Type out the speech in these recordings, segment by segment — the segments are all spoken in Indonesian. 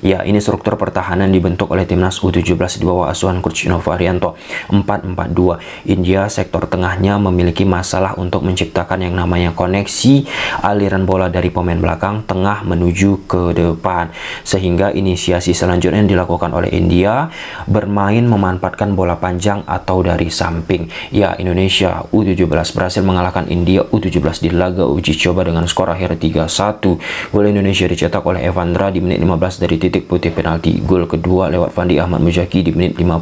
Ya, ini struktur pertahanan dibentuk oleh timnas U17 di bawah asuhan Coach Nova Arianto. 4-4-2. India sektor tengahnya memiliki masalah untuk menciptakan yang namanya koneksi aliran bola dari pemain belakang tengah menuju ke depan. Sehingga inisiasi selanjutnya yang dilakukan oleh India bermain memanfaatkan bola panjang atau dari samping. Ya, Indonesia U17 berhasil mengalahkan India U17 di laga uji coba dengan skor akhir 3-1. Gol Indonesia dicetak oleh Evandra di menit 15 dari titik putih penalti. Gol kedua lewat Fandi Ahmad Muzaki di menit 50.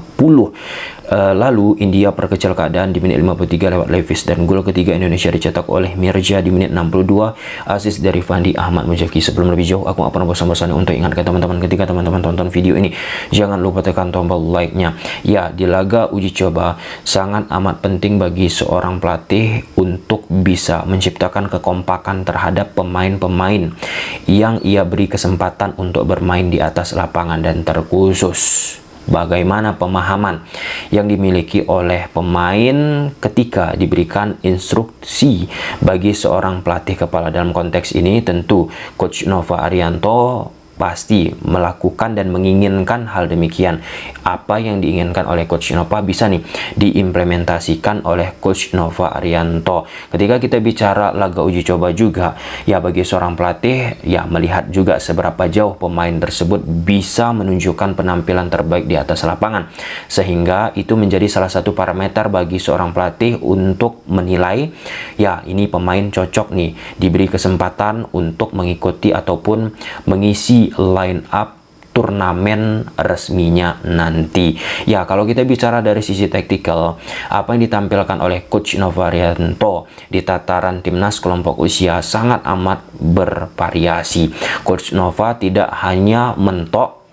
Lalu India perkecil keadaan di menit 53 lewat Levis, dan gol ketiga Indonesia dicetak oleh Mirja di menit 62, asis dari Fandi Ahmad Muzaki. Sebelum lebih jauh, aku akan bosan-bosannya untuk ingatkan teman-teman, ketika teman-teman tonton video ini, jangan lupa tekan tombol like-nya. Ya, di laga uji coba sangat amat penting bagi seorang pelatih untuk bisa menciptakan kekompakan terhadap pemain-pemain yang ia beri kesempatan untuk bermain di atas lapangan, dan terkhusus bagaimana pemahaman yang dimiliki oleh pemain ketika diberikan instruksi bagi seorang pelatih kepala. Dalam konteks ini tentu Coach Nova Arianto pasti melakukan dan menginginkan hal demikian. Apa yang diinginkan oleh Coach Nova bisa nih diimplementasikan oleh Coach Nova Arianto. Ketika kita bicara laga uji coba juga, ya bagi seorang pelatih ya melihat juga seberapa jauh pemain tersebut bisa menunjukkan penampilan terbaik di atas lapangan, sehingga itu menjadi salah satu parameter bagi seorang pelatih untuk menilai ya ini pemain cocok nih diberi kesempatan untuk mengikuti ataupun mengisi line up turnamen resminya nanti. Ya, kalau kita bicara dari sisi taktikal, apa yang ditampilkan oleh Coach Nova Arianto di tataran timnas kelompok usia sangat amat bervariasi. Coach Nova tidak hanya mentok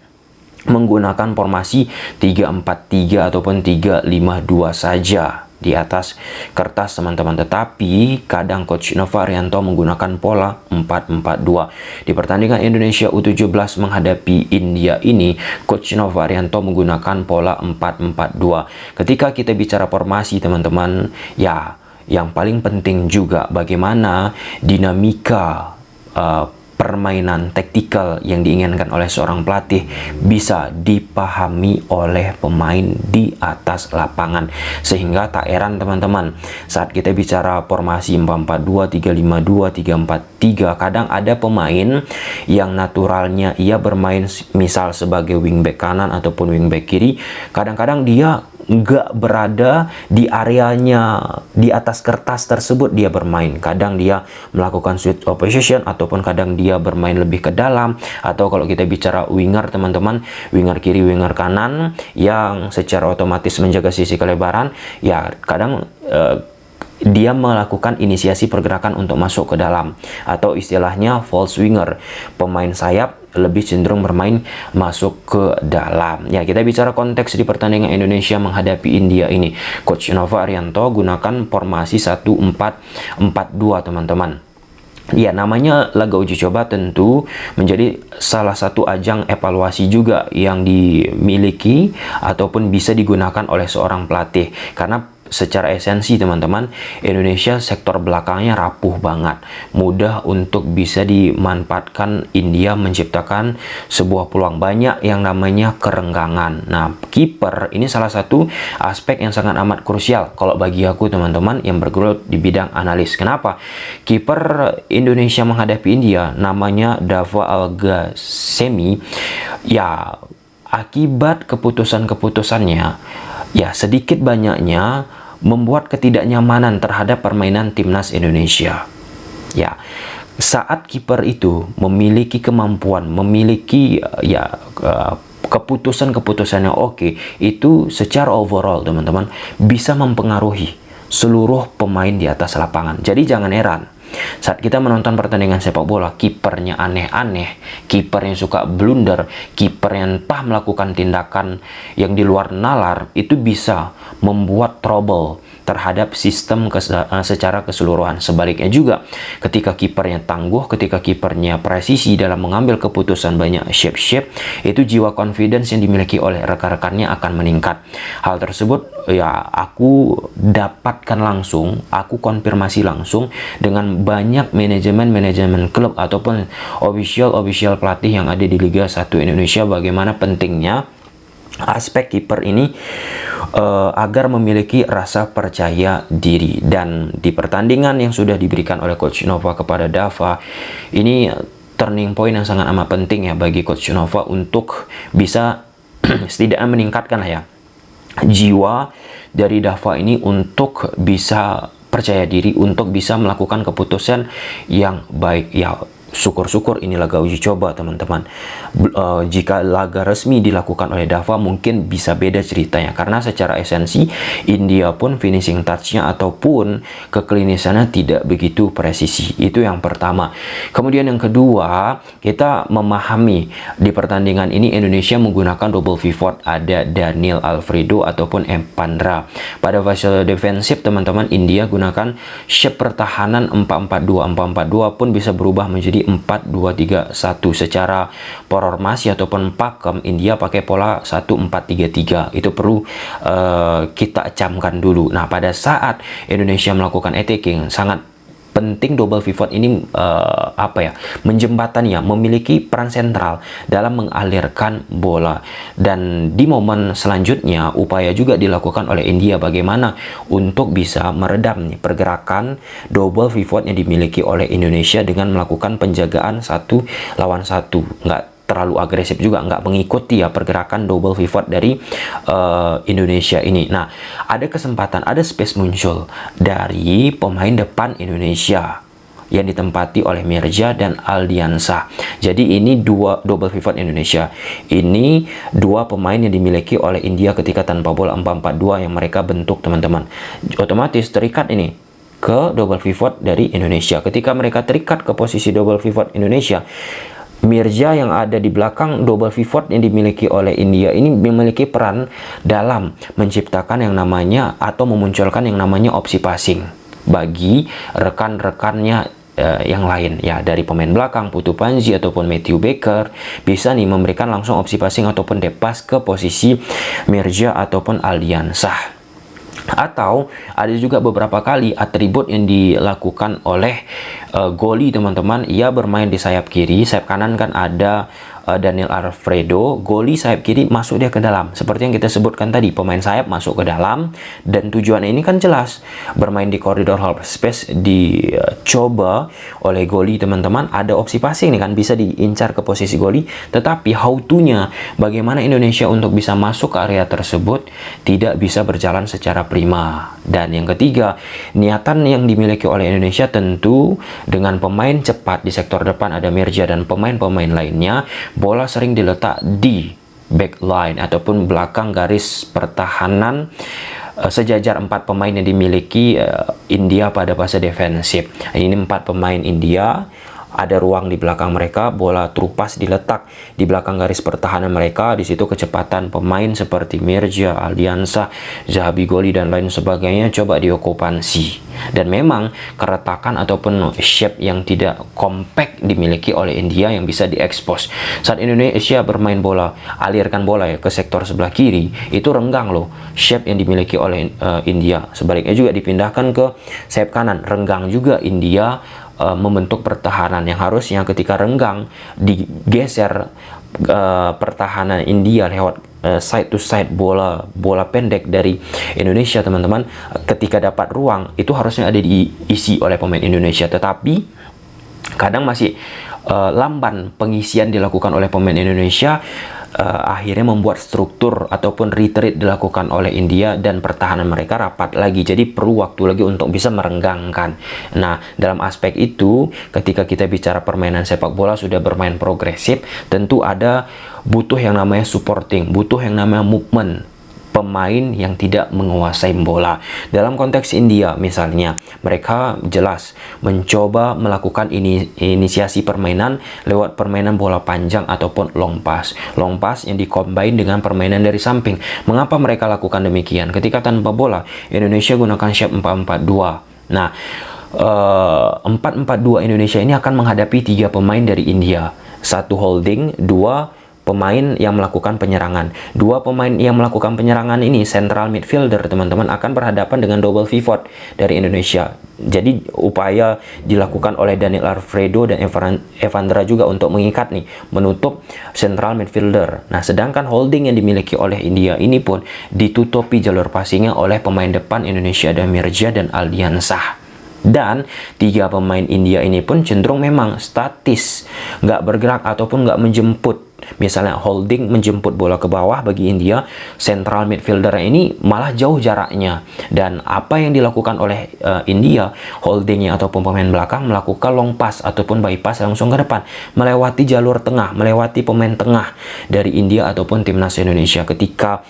menggunakan formasi 3-4-3 ataupun 3-5-2 saja di atas kertas teman-teman, tetapi kadang Coach Nova Arianto menggunakan pola 4-4-2. Di pertandingan Indonesia U17 menghadapi India ini, Coach Nova Arianto menggunakan pola 4-4-2. Ketika kita bicara formasi teman-teman, ya yang paling penting juga bagaimana dinamika permainan taktikal yang diinginkan oleh seorang pelatih bisa dipahami oleh pemain di atas lapangan. Sehingga tak heran teman-teman, saat kita bicara formasi 4-4-2, 3-5-2, 3-4-3, kadang ada pemain yang naturalnya ia bermain misal sebagai wingback kanan ataupun wingback kiri, kadang-kadang dia nggak berada di areanya di atas kertas tersebut dia bermain. Kadang dia melakukan switch of position ataupun kadang dia bermain lebih ke dalam, atau kalau kita bicara winger teman-teman, winger kiri, winger kanan yang secara otomatis menjaga sisi kelebaran, ya kadang dia melakukan inisiasi pergerakan untuk masuk ke dalam, atau istilahnya false winger, pemain sayap lebih cenderung bermain masuk ke dalam. Ya, kita bicara konteks di pertandingan Indonesia menghadapi India ini, Coach Nova Arianto gunakan formasi 1-4-4-2 teman-teman. Ya, namanya laga uji coba tentu menjadi salah satu ajang evaluasi juga yang dimiliki ataupun bisa digunakan oleh seorang pelatih, karena secara esensi teman-teman, Indonesia sektor belakangnya rapuh banget, mudah untuk bisa dimanfaatkan. India menciptakan sebuah peluang, banyak yang namanya kerenggangan. Nah, kiper ini salah satu aspek yang sangat amat krusial kalau bagi aku teman-teman yang bergelut di bidang analis. Kenapa? Kiper Indonesia menghadapi India namanya Dava Algasemi, ya akibat keputusan-keputusannya ya sedikit banyaknya membuat ketidaknyamanan terhadap permainan timnas Indonesia. Ya, saat kiper itu memiliki kemampuan, memiliki keputusan-keputusan yang oke, itu secara overall teman-teman bisa mempengaruhi seluruh pemain di atas lapangan. Jadi jangan heran saat kita menonton pertandingan sepak bola, kipernya aneh-aneh, kiper yang suka blunder, kiper yang melakukan tindakan yang di luar nalar, itu bisa membuat trouble, terhadap sistem secara keseluruhan. Sebaliknya juga, ketika kipernya tangguh, ketika kipernya presisi dalam mengambil keputusan banyak shape, itu jiwa confidence yang dimiliki oleh rekan-rekannya akan meningkat. Hal tersebut ya aku dapatkan langsung, aku konfirmasi langsung dengan banyak manajemen klub ataupun official pelatih yang ada di Liga 1 Indonesia, bagaimana pentingnya aspek kiper ini agar memiliki rasa percaya diri. Dan di pertandingan yang sudah diberikan oleh Coach Nova kepada Dava, ini turning point yang sangat amat penting ya bagi Coach Nova untuk bisa setidaknya meningkatkan ya jiwa dari Dava ini untuk bisa percaya diri, untuk bisa melakukan keputusan yang baik ya. Syukur-syukur ini laga uji coba teman-teman. Jika laga resmi dilakukan oleh Dava mungkin bisa beda ceritanya, karena secara esensi India pun finishing touch-nya ataupun keklinisannya tidak begitu presisi. Itu yang pertama. Kemudian yang kedua, kita memahami di pertandingan ini Indonesia menggunakan double pivot, ada Daniel Alfredo ataupun Empandra. Pada fase defensif teman-teman, India gunakan shape pertahanan 4-4-2. 4-4-2 pun bisa berubah menjadi 4-2-3-1. Secara formasi ataupun pakem, India pakai pola 1-4-3-3. Itu perlu kita camkan dulu. Nah, pada saat Indonesia melakukan attacking, sangat penting double pivot ini menjembatani ya, memiliki peran sentral dalam mengalirkan bola. Dan di momen selanjutnya upaya juga dilakukan oleh India bagaimana untuk bisa meredam nih pergerakan double pivot yang dimiliki oleh Indonesia dengan melakukan penjagaan 1 lawan 1. Nggak terlalu agresif juga, nggak mengikuti ya pergerakan double pivot dari Indonesia ini. Nah, ada kesempatan, ada space muncul dari pemain depan Indonesia yang ditempati oleh Mirja dan Aldiansa. Jadi ini dua double pivot Indonesia. Ini dua pemain yang dimiliki oleh India ketika tanpa bola 4-4-2 yang mereka bentuk teman-teman. Otomatis terikat ini ke double pivot dari Indonesia. Ketika mereka terikat ke posisi double pivot Indonesia, Mirja yang ada di belakang double pivot yang dimiliki oleh India ini memiliki peran dalam menciptakan yang namanya atau memunculkan yang namanya opsi passing bagi rekan-rekannya yang lain ya, dari pemain belakang Putu Panji ataupun Matthew Baker bisa nih memberikan langsung opsi passing ataupun depas ke posisi Mirja ataupun Aldiansa. Atau ada juga beberapa kali atribut yang dilakukan oleh Goli teman-teman. Ia bermain di sayap kiri, sayap kanan kan ada Daniel Alfredo. Goli sayap kiri masuk dia ke dalam, seperti yang kita sebutkan tadi, pemain sayap masuk ke dalam. Dan tujuannya ini kan jelas, bermain di koridor half space dicoba oleh Goli teman-teman. Ada opsi passing nih kan, bisa diincar ke posisi Goli, tetapi how to-nya bagaimana Indonesia untuk bisa masuk ke area tersebut tidak bisa berjalan secara prima. Dan yang ketiga, niatan yang dimiliki oleh Indonesia tentu dengan pemain cepat di sektor depan ada Mirja dan pemain-pemain lainnya, bola sering diletak di backline ataupun belakang garis pertahanan sejajar 4 pemain yang dimiliki India pada fase defensif. Ini 4 pemain India, ada ruang di belakang mereka, bola terupas diletak di belakang garis pertahanan mereka. Di situ kecepatan pemain seperti Mirja, Aldiansa, Zahabi Goli dan lain sebagainya coba diokupansi. Dan memang keretakan ataupun shape yang tidak compact dimiliki oleh India yang bisa diekspos. Saat Indonesia bermain bola, alirkan bola ya ke sektor sebelah kiri, itu renggang loh shape yang dimiliki oleh India. Sebaliknya juga dipindahkan ke sayap kanan, renggang juga India membentuk pertahanan yang harusnya ketika renggang digeser pertahanan India lewat side to side bola pendek dari Indonesia teman-teman. Ketika dapat ruang itu harusnya ada diisi oleh pemain Indonesia, tetapi kadang masih lamban pengisian dilakukan oleh pemain Indonesia. Akhirnya membuat struktur ataupun retreat dilakukan oleh India dan pertahanan mereka rapat lagi. Jadi perlu waktu lagi untuk bisa merenggangkan. Nah, dalam aspek itu ketika kita bicara permainan sepak bola sudah bermain progresif, tentu ada butuh yang namanya supporting, butuh yang namanya movement pemain yang tidak menguasai bola. Dalam konteks India misalnya, mereka jelas mencoba melakukan inisiasi permainan lewat permainan bola panjang ataupun long pass. Long pass yang dikombin dengan permainan dari samping. Mengapa mereka lakukan demikian? Ketika tanpa bola, Indonesia gunakan shape 4-4-2. Nah, 4-4-2 Indonesia ini akan menghadapi 3 pemain dari India. 1 holding, 2 pemain yang melakukan penyerangan. 2 pemain yang melakukan penyerangan ini, central midfielder, teman-teman, akan berhadapan dengan double pivot dari Indonesia. Jadi upaya dilakukan oleh Daniel Alfredo dan Evandra juga untuk mengikat nih, menutup central midfielder. Nah, sedangkan holding yang dimiliki oleh India ini pun ditutupi jalur passingnya oleh pemain depan Indonesia, ada Mirja dan Aldiansah. Dan 3 pemain India ini pun cenderung memang statis, nggak bergerak ataupun nggak menjemput. Misalnya holding menjemput bola ke bawah bagi India, central midfielder ini malah jauh jaraknya. Dan apa yang dilakukan oleh India, holdingnya ataupun pemain belakang melakukan long pass ataupun bypass langsung ke depan, melewati jalur tengah, melewati pemain tengah dari India ataupun timnas Indonesia. Ketika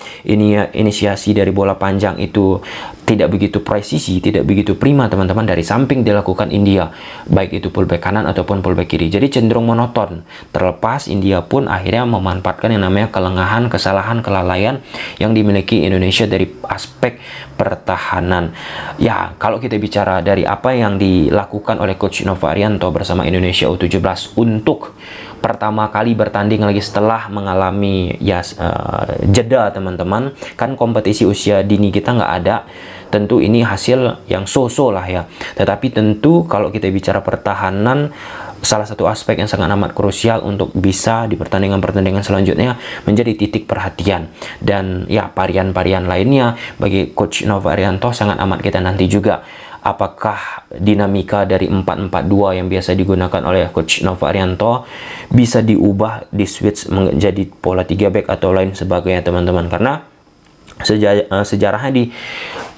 inisiasi dari bola panjang itu tidak begitu presisi, tidak begitu prima, teman-teman, dari samping dilakukan India, baik itu fullback kanan ataupun fullback kiri. Jadi cenderung monoton. Terlepas India pun akhirnya memanfaatkan yang namanya kelengahan, kesalahan, kelalaian yang dimiliki Indonesia dari aspek pertahanan. Ya, kalau kita bicara dari apa yang dilakukan oleh Coach Nova Arianto bersama Indonesia U17 untuk pertama kali bertanding lagi setelah mengalami jeda, teman-teman, kan kompetisi usia dini kita nggak ada. Tentu ini hasil yang so-so lah ya. Tetapi tentu kalau kita bicara pertahanan, salah satu aspek yang sangat amat krusial untuk bisa di pertandingan-pertandingan selanjutnya menjadi titik perhatian. Dan ya, varian-varian lainnya bagi Coach Nova Arianto sangat amat kita nanti juga. Apakah dinamika dari 4-4-2 yang biasa digunakan oleh Coach Nova Arianto bisa diubah, di switch menjadi pola 3 back atau lain sebagainya, teman-teman. Karena sejarahnya di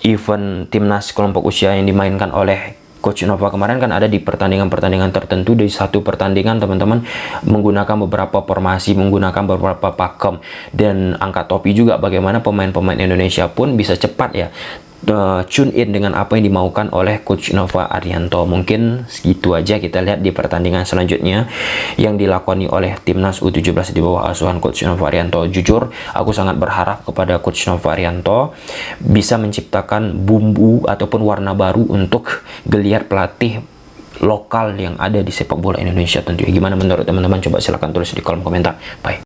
event timnas kelompok usia yang dimainkan oleh Coach Nova kemarin kan ada di pertandingan-pertandingan tertentu. Di satu pertandingan, teman-teman, menggunakan beberapa formasi, menggunakan beberapa pakem, dan angkat topi juga bagaimana pemain-pemain Indonesia pun bisa cepat ya tune in dengan apa yang dimaukan oleh Coach Nova Arianto. Mungkin segitu aja, kita lihat di pertandingan selanjutnya yang dilakoni oleh timnas U17 di bawah asuhan Coach Nova Arianto. Jujur, aku sangat berharap kepada Coach Nova Arianto bisa menciptakan bumbu ataupun warna baru untuk geliat pelatih lokal yang ada di sepak bola Indonesia tentunya. Gimana menurut teman-teman? Coba silahkan tulis di kolom komentar. Bye.